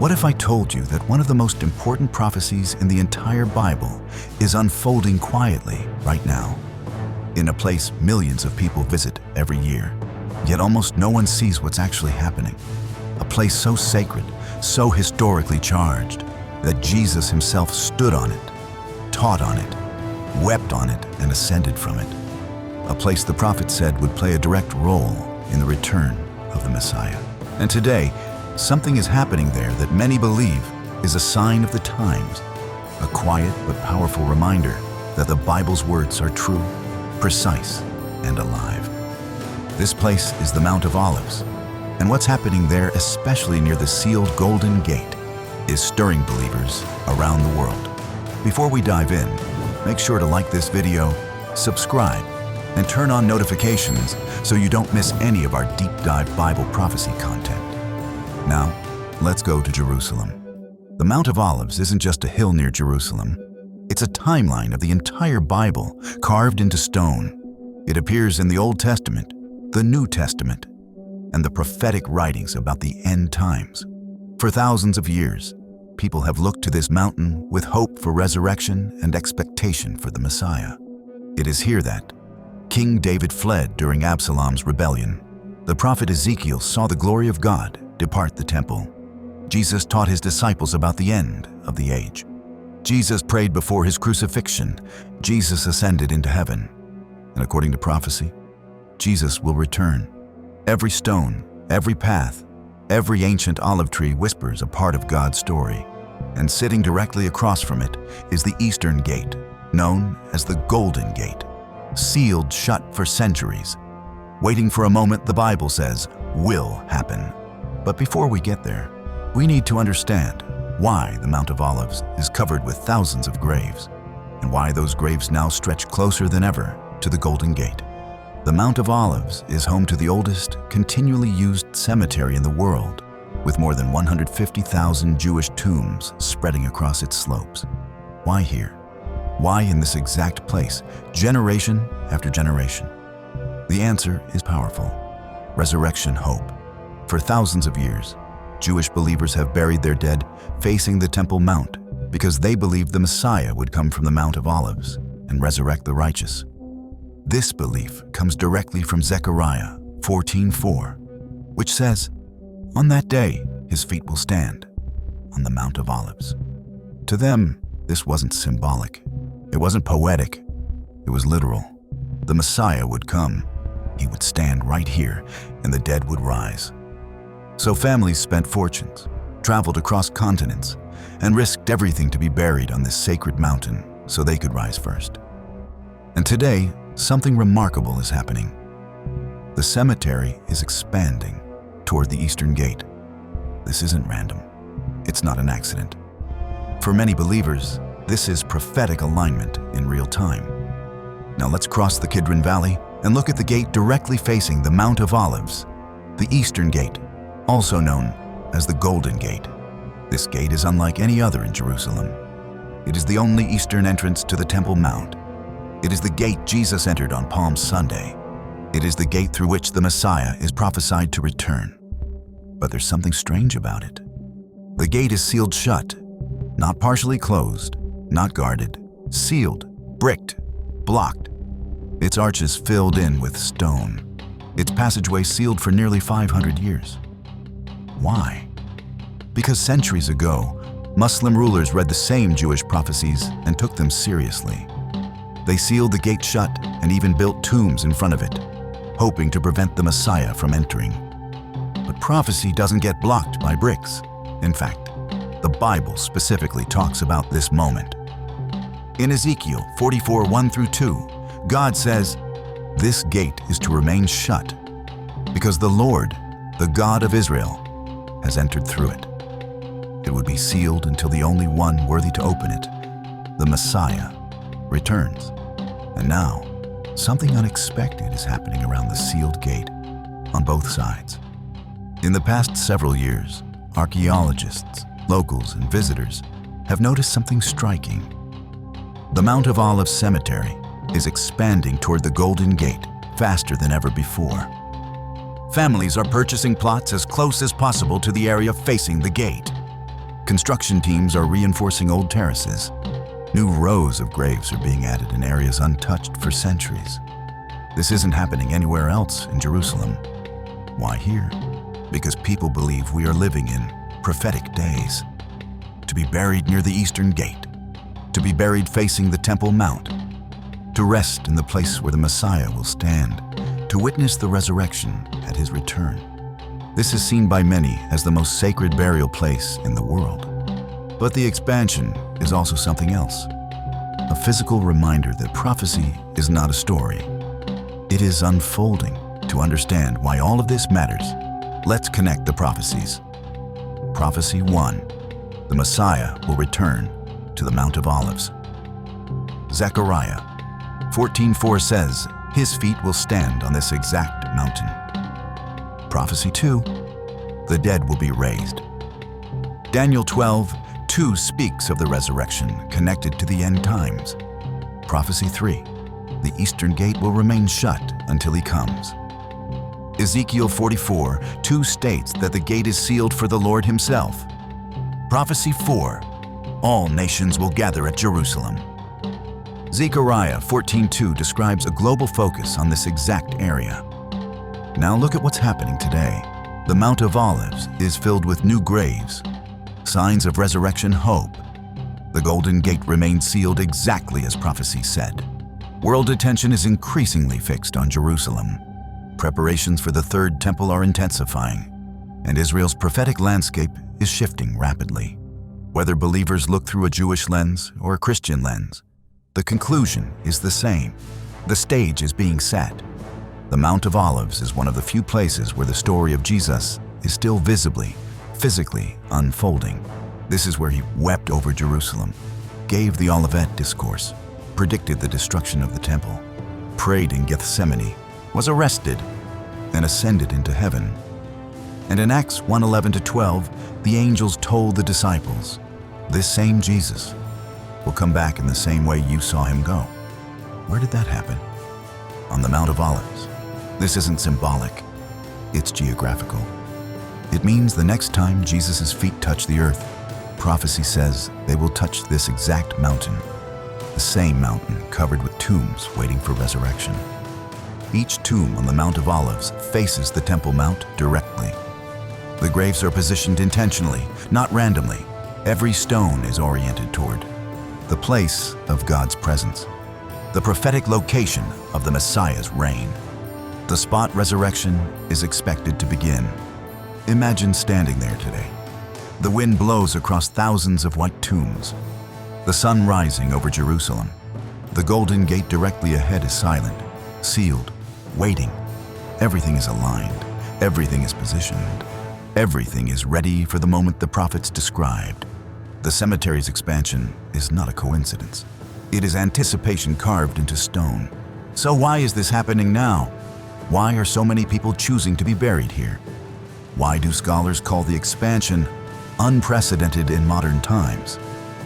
What if I told you that one of the most important prophecies in the entire Bible is unfolding quietly right now, in a place millions of people visit every year, yet almost no one sees what's actually happening? A place so sacred, so historically charged, that Jesus himself stood on it, taught on it, wept on it, and ascended from it. A place the prophet said would play a direct role in the return of the Messiah. And today, something is happening there that many believe is a sign of the times, a quiet but powerful reminder that the Bible's words are true, precise, and alive. This place is the Mount of Olives, and what's happening there, especially near the sealed Golden Gate, is stirring believers around the world. Before we dive in, make sure to like this video, subscribe, and turn on notifications so you don't miss any of our deep dive Bible prophecy content. Now, let's go to Jerusalem. The Mount of Olives isn't just a hill near Jerusalem. It's a timeline of the entire Bible carved into stone. It appears in the Old Testament, the New Testament, and the prophetic writings about the end times. For thousands of years, people have looked to this mountain with hope for resurrection and expectation for the Messiah. It is here that King David fled during Absalom's rebellion. The prophet Ezekiel saw the glory of God depart the temple. Jesus taught his disciples about the end of the age. Jesus prayed before his crucifixion. Jesus ascended into heaven. And according to prophecy, Jesus will return. Every stone, every path, every ancient olive tree whispers a part of God's story. And sitting directly across from it is the Eastern Gate, known as the Golden Gate, sealed shut for centuries, waiting for a moment the Bible says will happen. But before we get there, we need to understand why the Mount of Olives is covered with thousands of graves, and why those graves now stretch closer than ever to the Golden Gate. The Mount of Olives is home to the oldest, continually used cemetery in the world, with more than 150,000 Jewish tombs spreading across its slopes. Why here? Why in this exact place, generation after generation? The answer is powerful: resurrection hope. For thousands of years, Jewish believers have buried their dead facing the Temple Mount because they believed the Messiah would come from the Mount of Olives and resurrect the righteous. This belief comes directly from Zechariah 14:4, which says, "On that day, his feet will stand on the Mount of Olives." To them, this wasn't symbolic. It wasn't poetic. It was literal. The Messiah would come. He would stand right here, and the dead would rise. So families spent fortunes, traveled across continents, and risked everything to be buried on this sacred mountain so they could rise first. And today, something remarkable is happening. The cemetery is expanding toward the Eastern Gate. This isn't random. It's not an accident. For many believers, this is prophetic alignment in real time. Now let's cross the Kidron Valley and look at the gate directly facing the Mount of Olives, the Eastern Gate, also known as the Golden Gate. This gate is unlike any other in Jerusalem. It is the only eastern entrance to the Temple Mount. It is the gate Jesus entered on Palm Sunday. It is the gate through which the Messiah is prophesied to return. But there's something strange about it. The gate is sealed shut, not partially closed, not guarded, sealed, bricked, blocked. Its arches filled in with stone. Its passageway sealed for nearly 500 years. Why? Because centuries ago, Muslim rulers read the same Jewish prophecies and took them seriously. They sealed the gate shut and even built tombs in front of it, hoping to prevent the Messiah from entering. But prophecy doesn't get blocked by bricks. In fact, the Bible specifically talks about this moment. In Ezekiel 44:1-2, God says, "This gate is to remain shut, because the Lord, the God of Israel, has entered through it. It would be sealed until the only one worthy to open it, the Messiah, returns." And now, something unexpected is happening around the sealed gate on both sides. In the past several years, archaeologists, locals, and visitors have noticed something striking. The Mount of Olives Cemetery is expanding toward the Golden Gate faster than ever before. Families are purchasing plots as close as possible to the area facing the gate. Construction teams are reinforcing old terraces. New rows of graves are being added in areas untouched for centuries. This isn't happening anywhere else in Jerusalem. Why here? Because people believe we are living in prophetic days. To be buried near the eastern gate, to be buried facing the Temple Mount, to rest in the place where the Messiah will stand, to witness the resurrection at his return. This is seen by many as the most sacred burial place in the world. But the expansion is also something else. A physical reminder that prophecy is not a story. It is unfolding. To understand why all of this matters, let's connect the prophecies. Prophecy 1. The Messiah will return to the Mount of Olives. Zechariah 14:4 says, his feet will stand on this exact mountain. Prophecy 2. The dead will be raised. Daniel 12:2 speaks of the resurrection connected to the end times. Prophecy 3. The eastern gate will remain shut until he comes. Ezekiel 44:2 states that the gate is sealed for the Lord himself. Prophecy 4. All nations will gather at Jerusalem. Zechariah 14:2 describes a global focus on this exact area. Now look at what's happening today. The Mount of Olives is filled with new graves, signs of resurrection hope. The Golden Gate remains sealed exactly as prophecy said. World attention is increasingly fixed on Jerusalem. Preparations for the Third Temple are intensifying, and Israel's prophetic landscape is shifting rapidly. Whether believers look through a Jewish lens or a Christian lens, the conclusion is the same. The stage is being set. The Mount of Olives is one of the few places where the story of Jesus is still visibly, physically unfolding. This is where he wept over Jerusalem, gave the Olivet discourse, predicted the destruction of the temple, prayed in Gethsemane, was arrested, and ascended into heaven. And in Acts 1:11-12, the angels told the disciples, this same Jesus will come back in the same way you saw him go. Where did that happen? On the Mount of Olives. This isn't symbolic, it's geographical. It means the next time Jesus' feet touch the earth, prophecy says they will touch this exact mountain, the same mountain covered with tombs waiting for resurrection. Each tomb on the Mount of Olives faces the Temple Mount directly. The graves are positioned intentionally, not randomly. Every stone is oriented toward the place of God's presence, the prophetic location of the Messiah's reign. The spot resurrection is expected to begin. Imagine standing there today. The wind blows across thousands of white tombs. The sun rising over Jerusalem. The Golden Gate directly ahead is silent, sealed, waiting. Everything is aligned. Everything is positioned. Everything is ready for the moment the prophets described. The cemetery's expansion is not a coincidence. It is anticipation carved into stone. So why is this happening now? Why are so many people choosing to be buried here? Why do scholars call the expansion unprecedented in modern times?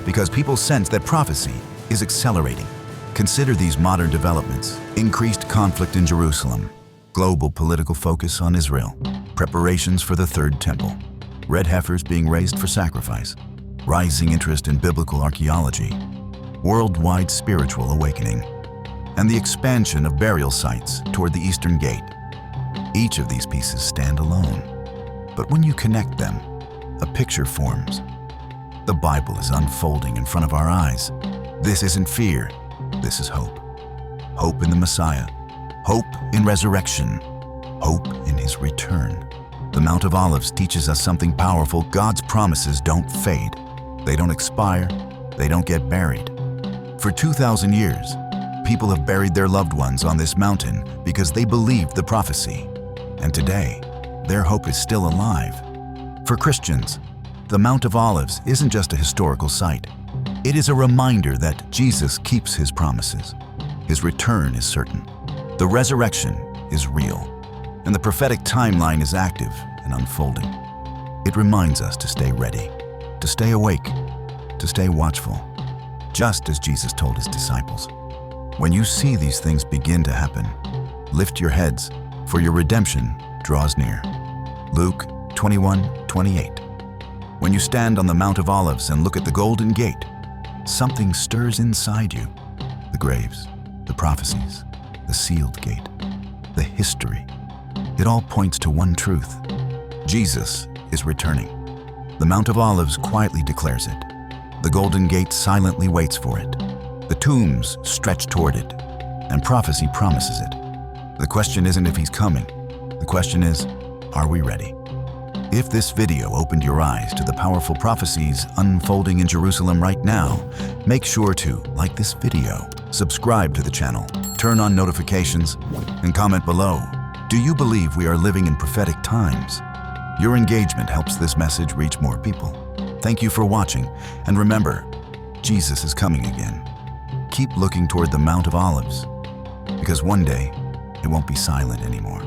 Because people sense that prophecy is accelerating. Consider these modern developments: increased conflict in Jerusalem, global political focus on Israel, preparations for the Third Temple, red heifers being raised for sacrifice, rising interest in biblical archaeology, worldwide spiritual awakening, and the expansion of burial sites toward the Eastern Gate. Each of these pieces stand alone, but when you connect them, a picture forms. The Bible is unfolding in front of our eyes. This isn't fear, this is hope. Hope in the Messiah, hope in resurrection, hope in his return. The Mount of Olives teaches us something powerful. God's promises don't fade. They don't expire. They don't get buried. For 2,000 years, people have buried their loved ones on this mountain because they believed the prophecy. And today, their hope is still alive. For Christians, the Mount of Olives isn't just a historical site. It is a reminder that Jesus keeps his promises. His return is certain. The resurrection is real. And the prophetic timeline is active and unfolding. It reminds us to stay ready, to stay awake, to stay watchful, just as Jesus told his disciples. When you see these things begin to happen, lift your heads, for your redemption draws near. Luke 21:28. When you stand on the Mount of Olives and look at the Golden Gate, something stirs inside you. The graves, the prophecies, the sealed gate, the history. It all points to one truth. Jesus is returning. The Mount of Olives quietly declares it. The Golden Gate silently waits for it. The tombs stretch toward it, and prophecy promises it. The question isn't if he's coming. The question is, are we ready? If this video opened your eyes to the powerful prophecies unfolding in Jerusalem right now, make sure to like this video, subscribe to the channel, turn on notifications, and comment below. Do you believe we are living in prophetic times? Your engagement helps this message reach more people. Thank you for watching, and remember, Jesus is coming again. Keep looking toward the Mount of Olives, because one day it won't be silent anymore.